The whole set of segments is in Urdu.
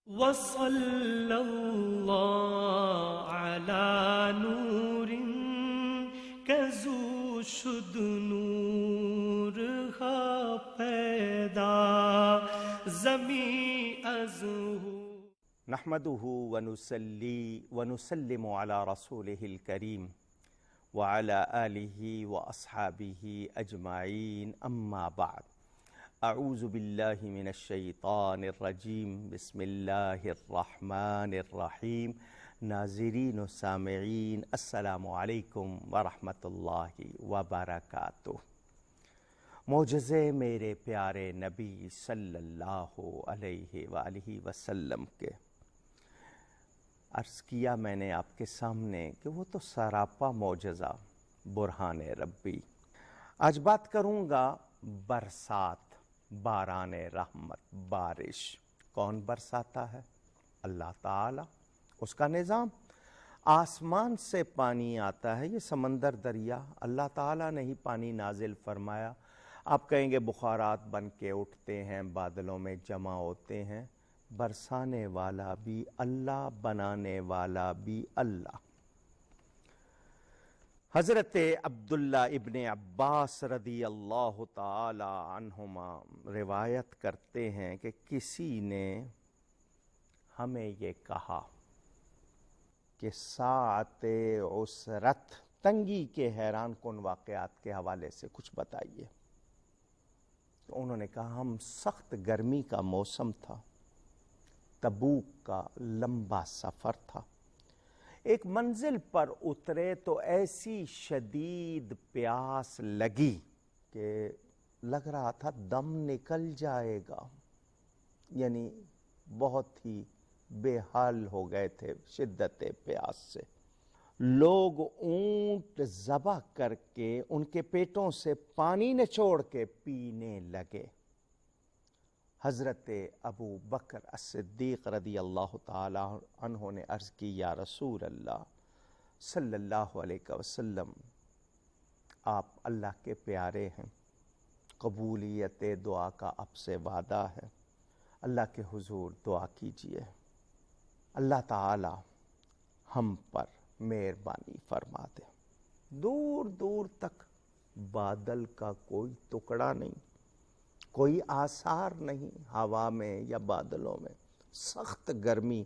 وصلی اللہ علی نور کزو شد نور ہا پیدا زمین از نحمده ونصلي ونسلم على رسوله الكريم وعلى آله وأصحابه أجمعين أما بعد أعوذ بالله من الشيطان الرجيم بسم الله الرحمن الرحيم ناظرین و سامعین السلام علیکم ورحمۃ اللہ وبرکاتہ۔ معجزے میرے پیارے نبی صلی اللہ علیہ وآلہ وسلم کے عرض کیا میں نے آپ کے سامنے کہ وہ تو سراپا معجزہ برہان ربی۔ آج بات کروں گا برسات، باران رحمت، بارش۔ کون برساتا ہے؟ اللہ تعالی۔ اس کا نظام، آسمان سے پانی آتا ہے، یہ سمندر دریا اللہ تعالیٰ نے ہی پانی نازل فرمایا۔ آپ کہیں گے بخارات بن کے اٹھتے ہیں، بادلوں میں جمع ہوتے ہیں، برسانے والا بھی اللہ، بنانے والا بھی اللہ۔ حضرت عبداللہ ابن عباس رضی اللہ تعالی عنہما روایت کرتے ہیں کہ کسی نے ہمیں یہ کہا کہ ساعت عسرت، تنگی کے حیران کن واقعات کے حوالے سے کچھ بتائیے۔ تو انہوں نے کہا ہم سخت گرمی کا موسم تھا، تبوک کا لمبا سفر تھا، ایک منزل پر اترے تو ایسی شدید پیاس لگی کہ لگ رہا تھا دم نکل جائے گا، یعنی بہت ہی بے حال ہو گئے تھے شدت پیاس سے۔ لوگ اونٹ ذبح کر کے ان کے پیٹوں سے پانی نچوڑ کے پینے لگے۔ حضرت ابو بکر الصدیق رضی اللہ تعالی عنہ نے عرض کی یا رسول اللہ صلی اللہ علیہ وسلم، آپ اللہ کے پیارے ہیں، قبولیت دعا کا اب سے وعدہ ہے، اللہ کے حضور دعا کیجئے، اللہ تعالی ہم پر مہربانی فرما دے۔ دور دور تک بادل کا کوئی ٹکڑا نہیں، کوئی آثار نہیں، ہوا میں یا بادلوں میں، سخت گرمی۔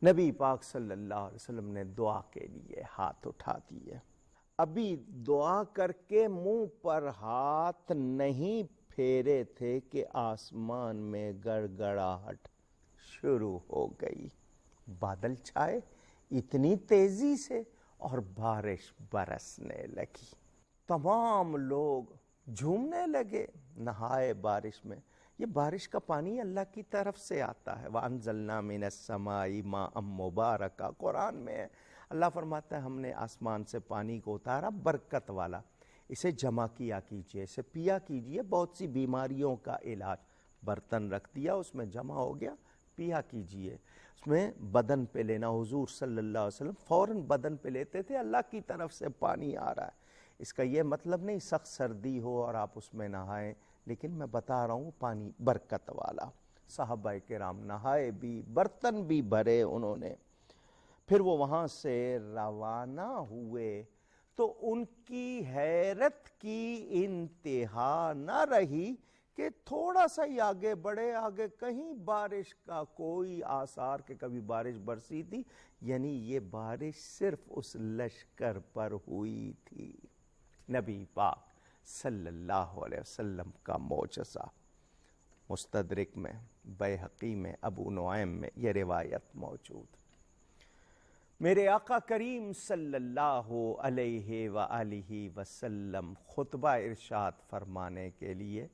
نبی پاک صلی اللہ علیہ وسلم نے دعا کے لیے ہاتھ اٹھا دیے۔ ابھی دعا کر کے منہ پر ہاتھ نہیں پھیرے تھے کہ آسمان میں گڑگڑاہٹ شروع ہو گئی، بادل چھائے اتنی تیزی سے اور بارش برسنے لگی۔ تمام لوگ جھومنے لگے، نہائے بارش میں۔ یہ بارش کا پانی اللہ کی طرف سے آتا ہے۔ وَأَنزَلْنَا مِنَ السَّمَاءِ مَاءً مُبَارَكًا، قرآن میں ہے، اللہ فرماتا ہے ہم نے آسمان سے پانی کو اتارا برکت والا، اسے جمع کیا کیجئے، اسے پیا کیجئے، بہت سی بیماریوں کا علاج۔ برتن رکھ دیا، اس میں جمع ہو گیا، پیا کیجئے۔ اس میں بدن پہ لینا، حضور صلی اللہ علیہ وسلم فوراً بدن پہ لیتے تھے، اللہ کی طرف سے پانی آ رہا ہے۔ اس کا یہ مطلب نہیں سخت سردی ہو اور آپ اس میں نہائیں، لیکن میں بتا رہا ہوں پانی برکت والا۔ صحابہ کرام نہائے بھی، برتن بھی بھرے انہوں نے۔ پھر وہ وہاں سے روانہ ہوئے تو ان کی حیرت کی انتہا نہ رہی کہ تھوڑا سا ہی آگے بڑھے، آگے کہیں بارش کا کوئی آثار کہ کبھی بارش برسی تھی، یعنی یہ بارش صرف اس لشکر پر ہوئی تھی۔ نبی پاک صلی اللہ علیہ وسلم کا معجزہ۔ مستدرک میں، بیہقی میں، ابو نعیم میں یہ روایت موجود۔ میرے آقا کریم صلی اللہ علیہ وآلہ وسلم خطبہ ارشاد فرمانے کے لیے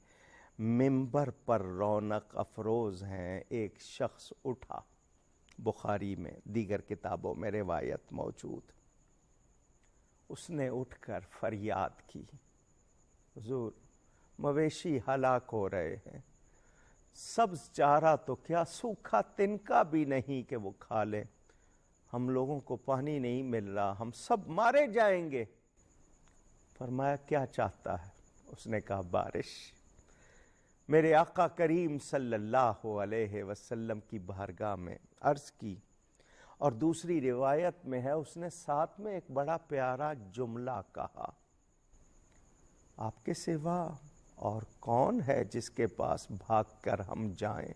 منبر پر رونق افروز ہیں۔ ایک شخص اٹھا، بخاری میں، دیگر کتابوں میں روایت موجود۔ اس نے اٹھ کر فریاد کی، حضور مویشی ہلاک ہو رہے ہیں، سبز چارہ تو کیا سوکھا تنکا بھی نہیں کہ وہ کھا لیں، ہم لوگوں کو پانی نہیں مل رہا، ہم سب مارے جائیں گے۔ فرمایا کیا چاہتا ہے؟ اس نے کہا بارش۔ میرے آقا کریم صلی اللہ علیہ وسلم کی بارگاہ میں عرض کی، اور دوسری روایت میں ہے اس نے ساتھ میں ایک بڑا پیارا جملہ کہا، آپ کے سوا اور کون ہے جس کے پاس بھاگ کر ہم جائیں،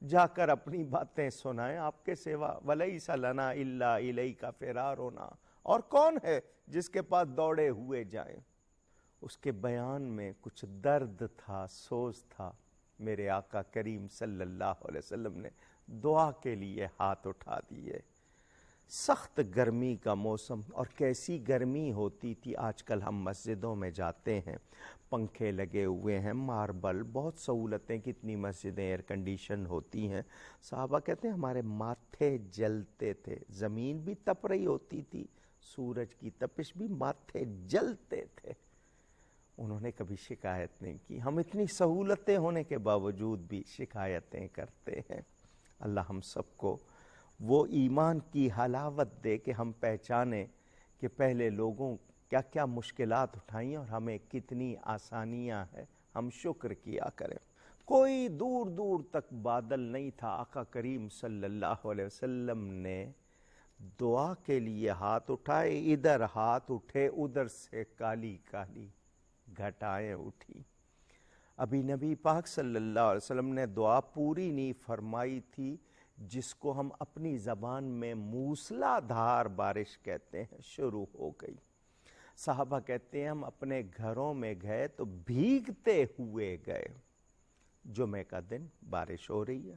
جا کر اپنی باتیں سنائیں، آپ کے سوا وَلَيْسَ لَنَا إِلَّا إِلَيْكَ فِرَارُنَا، اور کون ہے جس کے پاس دوڑے ہوئے جائیں۔ اس کے بیان میں کچھ درد تھا، سوز تھا۔ میرے آقا کریم صلی اللہ علیہ وسلم نے دعا کے لیے ہاتھ اٹھا دیے۔ سخت گرمی کا موسم، اور کیسی گرمی ہوتی تھی۔ آج کل ہم مسجدوں میں جاتے ہیں، پنکھے لگے ہوئے ہیں، ماربل، بہت سہولتیں، کتنی مسجدیں ایئر کنڈیشن ہوتی ہیں۔ صحابہ کہتے ہیں ہمارے ماتھے جلتے تھے، زمین بھی تپ رہی ہوتی تھی، سورج کی تپش بھی، ماتھے جلتے تھے۔ انہوں نے کبھی شکایت نہیں کی۔ ہم اتنی سہولتیں ہونے کے باوجود بھی شکایتیں کرتے ہیں۔ اللہ ہم سب کو وہ ایمان کی حلاوت دے کہ ہم پہچانیں کہ پہلے لوگوں کیا کیا مشکلات اٹھائیں اور ہمیں کتنی آسانیاں ہیں، ہم شکر کیا کریں۔ کوئی دور دور تک بادل نہیں تھا، آقا کریم صلی اللہ علیہ وسلم نے دعا کے لیے ہاتھ اٹھائے، ادھر ہاتھ اٹھے، ادھر سے کالی کالی گھٹائیں اٹھی۔ ابھی نبی پاک صلی اللہ علیہ وسلم نے دعا پوری نہیں فرمائی تھی، جس کو ہم اپنی زبان میں موسلا دھار بارش کہتے ہیں، شروع ہو گئی۔ صحابہ کہتے ہیں ہم اپنے گھروں میں گئے تو بھیگتے ہوئے گئے۔ جمعہ کا دن بارش ہو رہی ہے،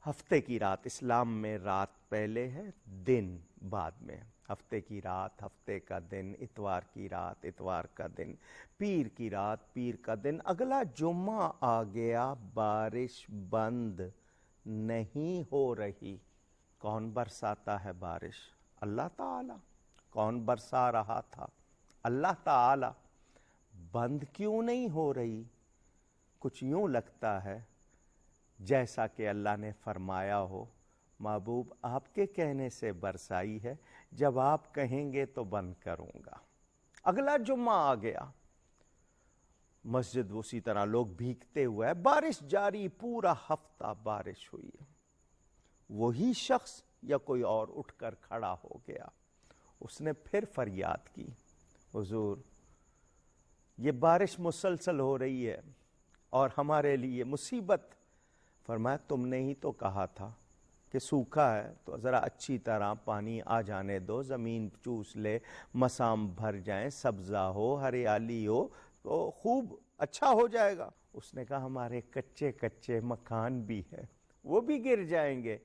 ہفتے کی رات، اسلام میں رات پہلے ہے، دن بعد میں، ہفتے کی رات، ہفتے کا دن، اتوار کی رات، اتوار کا دن، پیر کی رات، پیر کا دن۔ اگلا جمعہ آ گیا، بارش بند نہیں ہو رہی۔ کون برساتا ہے بارش؟ اللہ تعالی۔ کون برسا رہا تھا؟ اللہ تعالی۔ بند کیوں نہیں ہو رہی؟ کچھ یوں لگتا ہے جیسا کہ اللہ نے فرمایا ہو، محبوب آپ کے کہنے سے برسائی ہے، جب آپ کہیں گے تو بند کروں گا۔ اگلا جمعہ آ گیا، مسجد اسی طرح لوگ بھیگتے ہوئے، بارش جاری، پورا ہفتہ بارش ہوئی ہے۔ وہی شخص یا کوئی اور اٹھ کر کھڑا ہو گیا، اس نے پھر فریاد کی، حضور یہ بارش مسلسل ہو رہی ہے اور ہمارے لیے مصیبت۔ فرمایا تم نے ہی تو کہا تھا کہ سوکھا ہے تو ذرا اچھی طرح پانی آ جانے دو، زمین چوس لے، مسام بھر جائیں، سبزہ ہو، ہریالی ہو تو خوب اچھا ہو جائے گا۔ اس نے کہا ہمارے کچے کچے مکان بھی ہیں، وہ بھی گر جائیں گے۔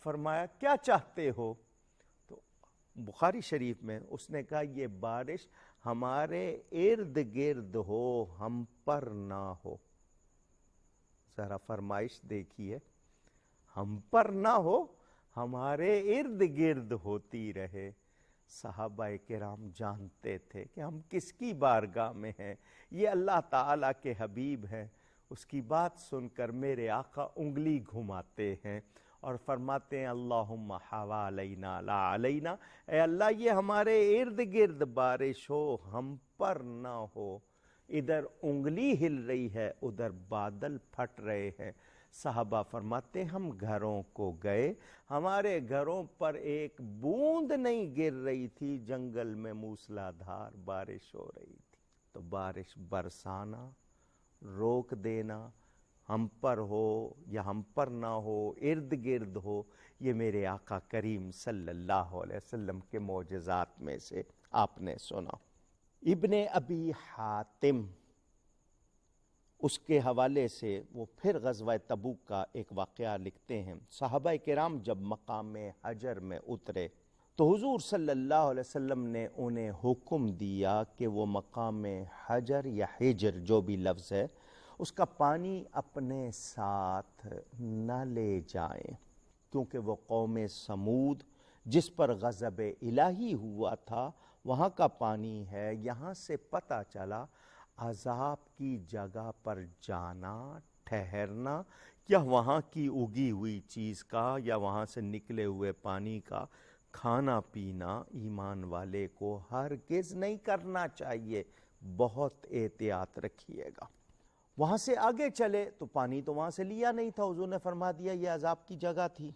فرمایا کیا چاہتے ہو؟ تو بخاری شریف میں اس نے کہا یہ بارش ہمارے ارد گرد ہو، ہم پر نہ ہو۔ ذرا فرمائش دیکھیے، ہم پر نہ ہو، ہمارے ارد گرد ہوتی رہے۔ صحابہ کرام جانتے تھے کہ ہم کس کی بارگاہ میں ہیں، یہ اللہ تعالیٰ کے حبیب ہیں۔ اس کی بات سن کر میرے آقا انگلی گھماتے ہیں اور فرماتے ہیں اللہم حوالینا لا علینا، اے اللہ یہ ہمارے ارد گرد بارش ہو، ہم پر نہ ہو۔ ادھر انگلی ہل رہی ہے، ادھر بادل پھٹ رہے ہیں۔ صحابہ فرماتے ہم گھروں کو گئے، ہمارے گھروں پر ایک بوند نہیں گر رہی تھی، جنگل میں موسلا دھار بارش ہو رہی تھی۔ تو بارش برسانا، روک دینا، ہم پر ہو یا ہم پر نہ ہو، ارد گرد ہو، یہ میرے آقا کریم صلی اللہ علیہ وسلم کے معجزات میں سے آپ نے سنا۔ ابن ابی حاتم اس کے حوالے سے وہ پھر غزوہ تبوک کا ایک واقعہ لکھتے ہیں۔ صحابہ کرام جب مقام حجر میں اترے تو حضور صلی اللہ علیہ وسلم نے انہیں حکم دیا کہ وہ مقام حجر یا حجر جو بھی لفظ ہے اس کا پانی اپنے ساتھ نہ لے جائیں، کیونکہ وہ قوم سمود جس پر غضب الہی ہوا تھا وہاں کا پانی ہے۔ یہاں سے پتہ چلا عذاب کی جگہ پر جانا، ٹھہرنا، یا وہاں کی اگی ہوئی چیز کا یا وہاں سے نکلے ہوئے پانی کا کھانا پینا ایمان والے کو ہرگز نہیں کرنا چاہیے۔ بہت احتیاط رکھیے گا۔ وہاں سے آگے چلے تو پانی تو وہاں سے لیا نہیں تھا، حضور نے فرما دیا یہ عذاب کی جگہ تھی۔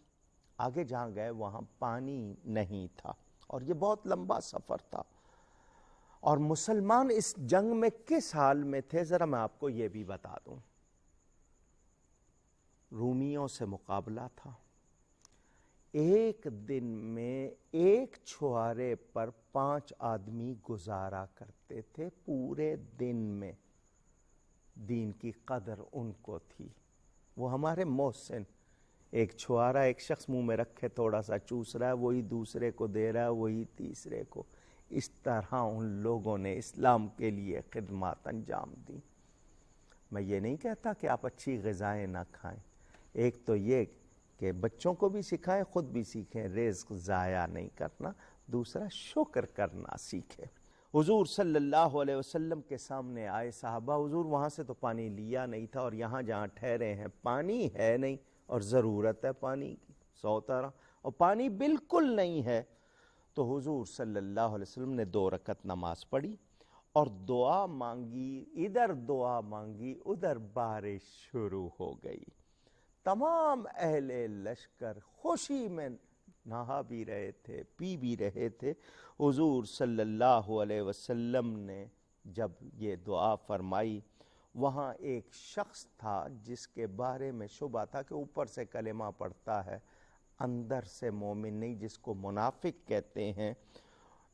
آگے جہاں گئے وہاں پانی نہیں تھا، اور یہ بہت لمبا سفر تھا، اور مسلمان اس جنگ میں کس حال میں تھے ذرا میں آپ کو یہ بھی بتا دوں۔ رومیوں سے مقابلہ تھا، ایک دن میں ایک چھوارے پر 5 آدمی گزارا کرتے تھے، پورے دن میں دین کی قدر ان کو تھی۔ وہ ہمارے محسن، ایک چھوارا ایک شخص منہ میں رکھے تھوڑا سا چوس رہا ہے، وہی دوسرے کو دے رہا ہے، وہی تیسرے کو۔ اس طرح ان لوگوں نے اسلام کے لیے خدمات انجام دی۔ میں یہ نہیں کہتا کہ آپ اچھی غذائیں نہ کھائیں، ایک تو یہ کہ بچوں کو بھی سکھائیں، خود بھی سیکھیں، رزق ضائع نہیں کرنا، دوسرا شکر کرنا سیکھیں۔ حضور صلی اللہ علیہ وسلم کے سامنے آئے صحابہ، حضور وہاں سے تو پانی لیا نہیں تھا، اور یہاں جہاں ٹھہرے ہیں پانی ہے نہیں، اور ضرورت ہے پانی کی 100 طرح، اور پانی بالکل نہیں ہے۔ تو حضور صلی اللہ علیہ وسلم نے 2 رکعت نماز پڑھی اور دعا مانگی، ادھر دعا مانگی ادھر بارش شروع ہو گئی۔ تمام اہل لشکر خوشی میں نہا بھی رہے تھے، پی بھی رہے تھے۔ حضور صلی اللہ علیہ وسلم نے جب یہ دعا فرمائی، وہاں ایک شخص تھا جس کے بارے میں شبہ تھا کہ اوپر سے کلمہ پڑھتا ہے، اندر سے مومن نہیں، جس کو منافق کہتے ہیں۔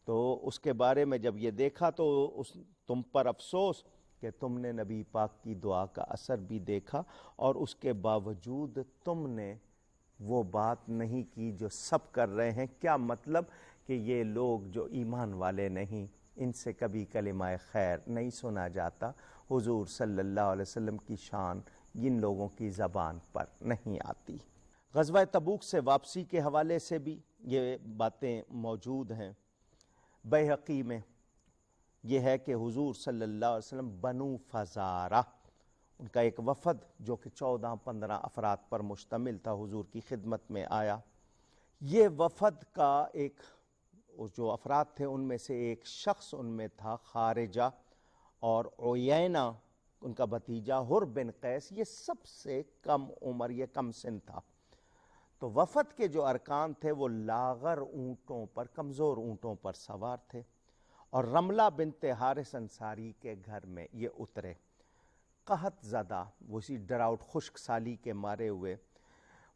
تو اس کے بارے میں جب یہ دیکھا تو تم پر افسوس کہ تم نے نبی پاک کی دعا کا اثر بھی دیکھا، اور اس کے باوجود تم نے وہ بات نہیں کی جو سب کر رہے ہیں۔ کیا مطلب؟ کہ یہ لوگ جو ایمان والے نہیں، ان سے کبھی کلمہ خیر نہیں سنا جاتا، حضور صلی اللہ علیہ وسلم کی شان جن لوگوں کی زبان پر نہیں آتی۔ غزوہ تبوک سے واپسی کے حوالے سے بھی یہ باتیں موجود ہیں۔ بیہقی میں یہ ہے کہ حضور صلی اللہ علیہ وسلم بنو فزارہ، ان کا ایک وفد جو کہ 14-15 افراد پر مشتمل تھا، حضور کی خدمت میں آیا۔ یہ وفد کا ایک جو افراد تھے ان میں سے ایک شخص ان میں تھا خارجہ، اور عیینہ ان کا بھتیجا حر بن قیس، یہ سب سے کم عمر، یہ کم سن تھا۔ تو وفد کے جو ارکان تھے وہ لاغر اونٹوں پر، کمزور اونٹوں پر سوار تھے، اور رملہ بنت حارث انصاری کے گھر میں یہ اترے، قحط زدہ، وہی ڈراؤٹ، خشک سالی کے مارے ہوئے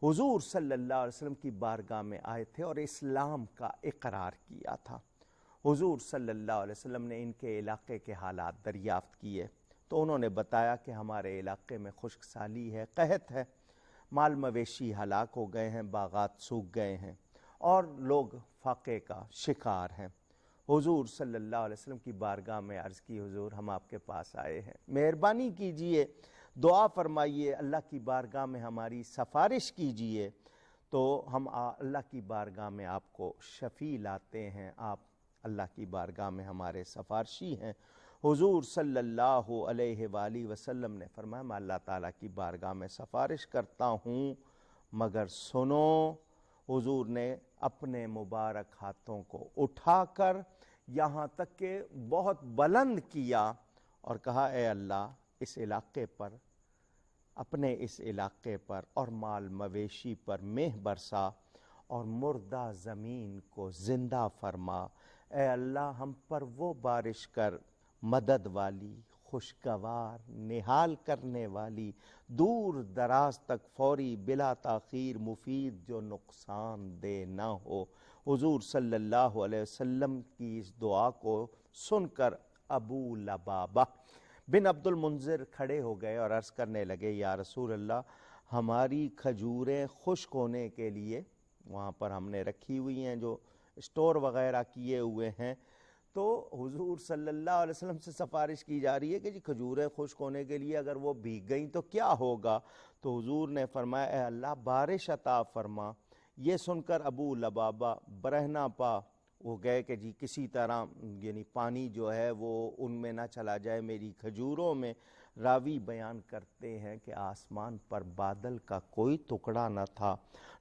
حضور صلی اللہ علیہ وسلم کی بارگاہ میں آئے تھے اور اسلام کا اقرار کیا تھا۔ حضور صلی اللہ علیہ وسلم نے ان کے علاقے کے حالات دریافت کیے تو انہوں نے بتایا کہ ہمارے علاقے میں خشک سالی ہے، قحط ہے، مال مویشی ہلاک ہو گئے ہیں، باغات سوکھ گئے ہیں، اور لوگ فاقے کا شکار ہیں۔ حضور صلی اللہ علیہ وسلم کی بارگاہ میں عرض کی، حضور ہم آپ کے پاس آئے ہیں، مہربانی کیجئے، دعا فرمائیے، اللہ کی بارگاہ میں ہماری سفارش کیجئے۔ تو ہم اللہ کی بارگاہ میں آپ کو شفیع لاتے ہیں، آپ اللہ کی بارگاہ میں ہمارے سفارشی ہیں۔ حضور صلی اللہ علیہ وآلہ وسلم نے فرمایا، میں اللہ تعالیٰ کی بارگاہ میں سفارش کرتا ہوں، مگر سنو۔ حضور نے اپنے مبارک ہاتھوں کو اٹھا کر یہاں تک کہ بہت بلند کیا اور کہا، اے اللہ اس علاقے پر، اپنے اس علاقے پر اور مال مویشی پر مہ برسا، اور مردہ زمین کو زندہ فرما۔ اے اللہ ہم پر وہ بارش کر مدد والی، خوشگوار، نہال کرنے والی، دور دراز تک فوری، بلا تاخیر، مفید، جو نقصان دہ نہ ہو۔ حضور صلی اللہ علیہ وسلم کی اس دعا کو سن کر ابو لبابہ بن عبد المنذر کھڑے ہو گئے اور عرض کرنے لگے، یا رسول اللہ، ہماری کھجوریں خشک ہونے کے لیے وہاں پر ہم نے رکھی ہوئی ہیں، جو اسٹور وغیرہ کیے ہوئے ہیں، تو حضور صلی اللہ علیہ وسلم سے سفارش کی جا رہی ہے کہ جی کھجوریں خشک ہونے کے لیے اگر وہ بھیگ گئیں تو کیا ہوگا؟ تو حضور نے فرمایا، اے اللہ بارش عطا فرما۔ یہ سن کر ابو لبابہ برہنہ پا وہ گئے کہ جی کسی طرح یعنی پانی جو ہے وہ ان میں نہ چلا جائے، میری کھجوروں میں۔ راوی بیان کرتے ہیں کہ آسمان پر بادل کا کوئی ٹکڑا نہ تھا،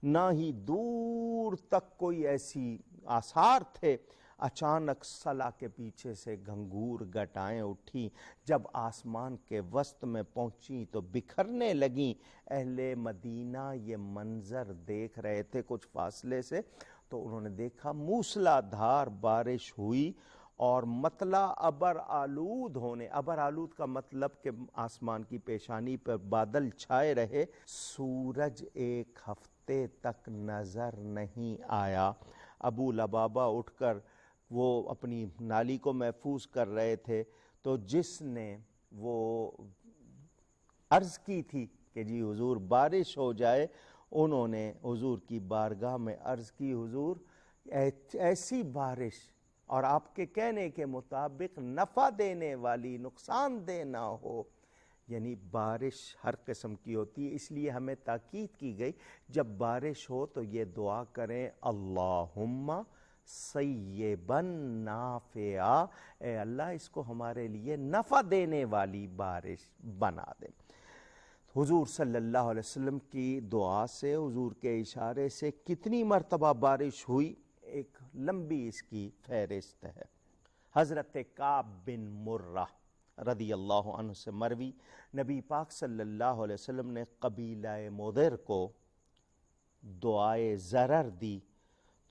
نہ ہی دور تک کوئی ایسی آثار تھے۔ اچانک صلا کے پیچھے سے گھنگور گٹائیں اٹھی، جب آسمان کے وسط میں پہنچی تو بکھرنے لگیں۔ اہل مدینہ یہ منظر دیکھ رہے تھے کچھ فاصلے سے، تو انہوں نے دیکھا موسلا دھار بارش ہوئی اور مطلع ابر آلود ہونے، ابر آلود کا مطلب کہ آسمان کی پیشانی پر بادل چھائے رہے، سورج ایک ہفتے تک نظر نہیں آیا۔ ابو لبابہ اٹھ کر وہ اپنی نالی کو محفوظ کر رہے تھے، تو جس نے وہ عرض کی تھی کہ جی حضور بارش ہو جائے، انہوں نے حضور کی بارگاہ میں عرض کی، حضور ایسی بارش اور آپ کے کہنے کے مطابق نفع دینے والی، نقصان دہ نہ ہو، یعنی بارش ہر قسم کی ہوتی ہے، اس لیے ہمیں تاکید کی گئی جب بارش ہو تو یہ دعا کریں، اللہم سیبا نافعا، اے اللہ اس کو ہمارے لیے نفع دینے والی بارش بنا دے۔ حضور صلی اللہ علیہ وسلم کی دعا سے، حضور کے اشارے سے کتنی مرتبہ بارش ہوئی، ایک لمبی اس کی فہرست ہے۔ حضرت کعب بن مرہ رضی اللہ عنہ سے مروی، نبی پاک صلی اللہ علیہ وسلم نے قبیلہ مدر کو دعائے ضرر دی،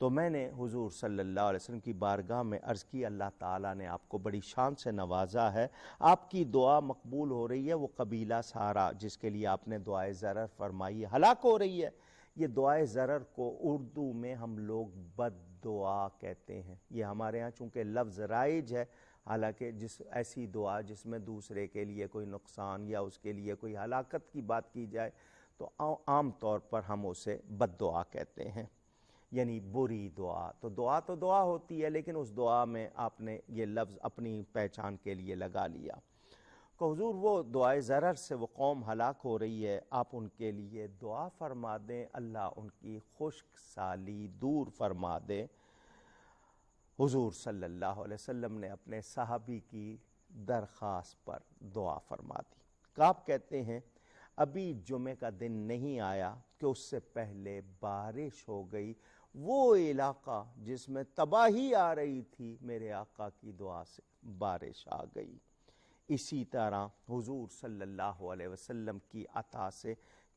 تو میں نے حضور صلی اللہ علیہ وسلم کی بارگاہ میں عرض کی، اللہ تعالیٰ نے آپ کو بڑی شان سے نوازا ہے، آپ کی دعا مقبول ہو رہی ہے، وہ قبیلہ سارا جس کے لیے آپ نے دعائے ضرر فرمائی ہے ہلاک ہو رہی ہے۔ یہ دعائے ضرر کو اردو میں ہم لوگ بد دعا کہتے ہیں، یہ ہمارے ہاں چونکہ لفظ رائج ہے، حالانکہ ایسی دعا جس میں دوسرے کے لیے کوئی نقصان یا اس کے لیے کوئی ہلاکت کی بات کی جائے تو عام طور پر ہم اسے بد دعا کہتے ہیں، یعنی بری دعا۔ تو دعا ہوتی ہے، لیکن اس دعا میں آپ نے یہ لفظ اپنی پہچان کے لیے لگا لیا کہ حضور وہ دعائے ضرر سے وہ قوم ہلاک ہو رہی ہے، آپ ان کے لیے دعا فرما دیں، اللہ ان کی خشک سالی دور فرما دے۔ حضور صلی اللہ علیہ وسلم نے اپنے صحابی کی درخواست پر دعا فرما دی۔ کعب کہتے ہیں ابھی جمعے کا دن نہیں آیا کہ اس سے پہلے بارش ہو گئی، وہ علاقہ جس میں تباہی آ رہی تھی میرے آقا کی دعا سے بارش آ گئی۔ اسی طرح حضور صلی اللہ علیہ وسلم کی عطا سے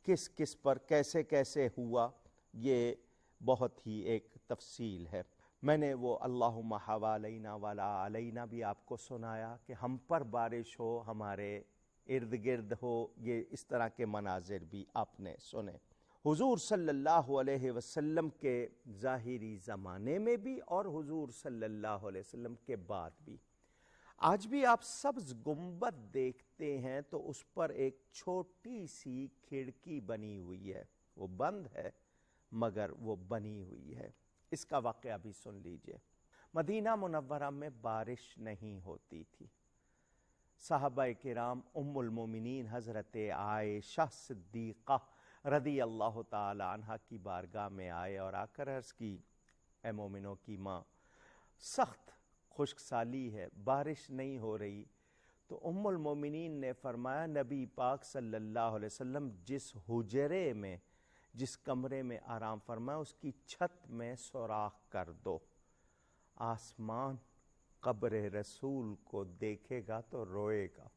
کس کس پر کیسے کیسے ہوا، یہ بہت ہی ایک تفصیل ہے۔ میں نے وہ اللہم حوالینا ولا علینا بھی آپ کو سنایا کہ ہم پر بارش ہو، ہمارے ارد گرد ہو، یہ اس طرح کے مناظر بھی آپ نے سنے۔ حضور صلی اللہ علیہ وسلم کے ظاہری زمانے میں بھی اور حضور صلی اللہ علیہ وسلم کے بعد بھی، آج بھی آپ سبز گنبد دیکھتے ہیں تو اس پر ایک چھوٹی سی کھڑکی بنی ہوئی ہے، وہ بند ہے مگر وہ بنی ہوئی ہے۔ اس کا واقعہ بھی سن لیجئے۔ مدینہ منورہ میں بارش نہیں ہوتی تھی، صحابہ کرام ام المومنین حضرت عائشہ صدیقہ رضی اللہ تعالی عنہ کی بارگاہ میں آئے اور آ کر عرض کی، اے مومنوں کی ماں، سخت خشک سالی ہے، بارش نہیں ہو رہی۔ تو ام المومنین نے فرمایا، نبی پاک صلی اللہ علیہ وسلم جس حجرے میں، جس کمرے میں آرام فرمایا اس کی چھت میں سوراخ کر دو، آسمان قبر رسول کو دیکھے گا تو روئے گا۔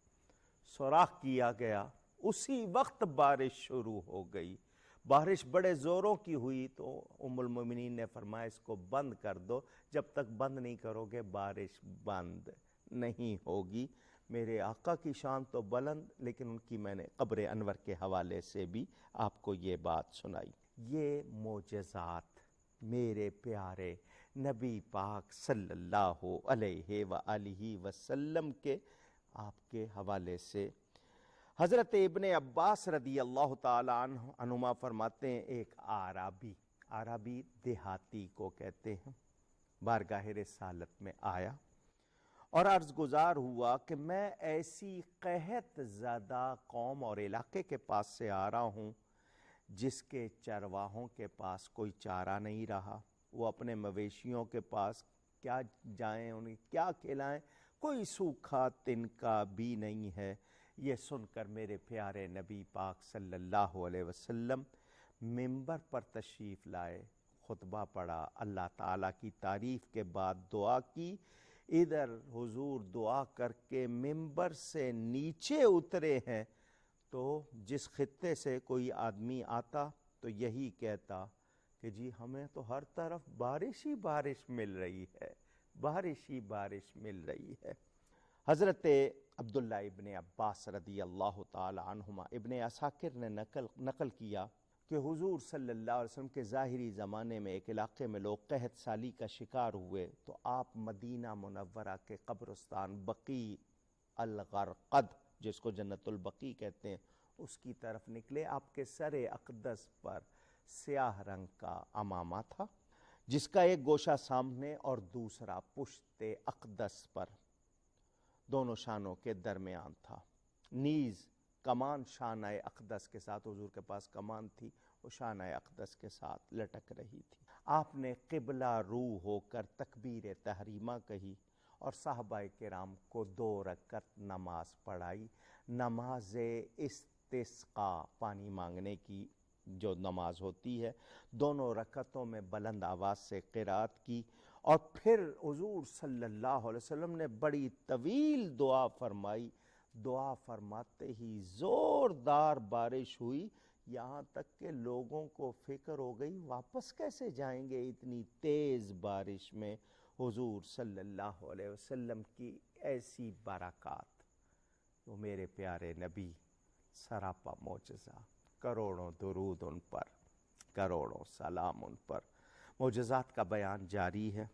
سوراخ کیا گیا، اسی وقت بارش شروع ہو گئی، بارش بڑے زوروں کی ہوئی، تو ام المومنین نے فرمایا اس کو بند کر دو، جب تک بند نہیں کرو گے بارش بند نہیں ہوگی۔ میرے آقا کی شان تو بلند، لیکن ان کی میں نے قبر انور کے حوالے سے بھی آپ کو یہ بات سنائی۔ یہ معجزات میرے پیارے نبی پاک صلی اللہ علیہ وآلہ وسلم کے آپ کے حوالے سے حضرت ابن عباس رضی اللہ تعالی عنہما فرماتے ہیں، ایک عربی دیہاتی کو کہتے ہیں، بارگاہ رسالت میں آیا اور عرض گزار ہوا کہ میں ایسی قحط زدہ قوم اور علاقے کے پاس سے آ رہا ہوں جس کے چرواہوں کے پاس کوئی چارہ نہیں رہا، وہ اپنے مویشیوں کے پاس کیا جائیں، انہیں کیا کھلائیں، کوئی سوکھا تنکا بھی نہیں ہے۔ یہ سن کر میرے پیارے نبی پاک صلی اللہ علیہ وسلم منبر پر تشریف لائے، خطبہ پڑھا، اللہ تعالیٰ کی تعریف کے بعد دعا کی، ادھر حضور دعا کر کے ممبر سے نیچے اترے ہیں تو جس خطے سے کوئی آدمی آتا تو یہی کہتا کہ جی ہمیں تو ہر طرف بارش ہی بارش مل رہی ہے، بارش ہی بارش مل رہی ہے۔ حضرت عبداللہ ابن عباس رضی اللہ تعالی عنہما، ابن عساکر نے نقل کیا کہ حضور صلی اللہ علیہ وسلم کے ظاہری زمانے میں ایک علاقے میں لوگ قحط سالی کا شکار ہوئے تو آپ مدینہ منورہ کے قبرستان بقیع الغرقد، جس کو جنت البقیع کہتے ہیں، اس کی طرف نکلے۔ آپ کے سر اقدس پر سیاہ رنگ کا عمامہ تھا، جس کا ایک گوشہ سامنے اور دوسرا پشت اقدس پر دونوں شانوں کے درمیان تھا۔ نیز کمان شانہ اقدس کے ساتھ، حضور کے پاس کمان تھی، وہ شانہ اقدس کے ساتھ لٹک رہی تھی۔ آپ نے قبلہ رو ہو کر تکبیر تحریمہ کہی اور صحابہ کرام کو 2 رکعت نماز پڑھائی۔ نماز استسقاء، پانی مانگنے کی جو نماز ہوتی ہے، دونوں رکعتوں میں بلند آواز سے قرات کی، اور پھر حضور صلی اللہ علیہ وسلم نے بڑی طویل دعا فرمائی۔ دعا فرماتے ہی زوردار بارش ہوئی، یہاں تک کہ لوگوں کو فکر ہو گئی واپس کیسے جائیں گے اتنی تیز بارش میں۔ حضور صلی اللہ علیہ وسلم کی ایسی برکات، وہ میرے پیارے نبی، سراپا معجزہ، کروڑوں درود ان پر، کروڑوں سلام ان پر۔ معجزات کا بیان جاری ہے۔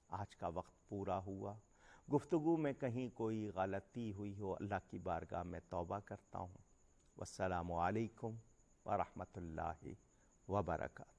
آج کا وقت پورا ہوا، گفتگو میں کہیں کوئی غلطی ہوئی ہو اللہ کی بارگاہ میں توبہ کرتا ہوں۔ والسلام علیکم ورحمۃ اللہ وبرکاتہ۔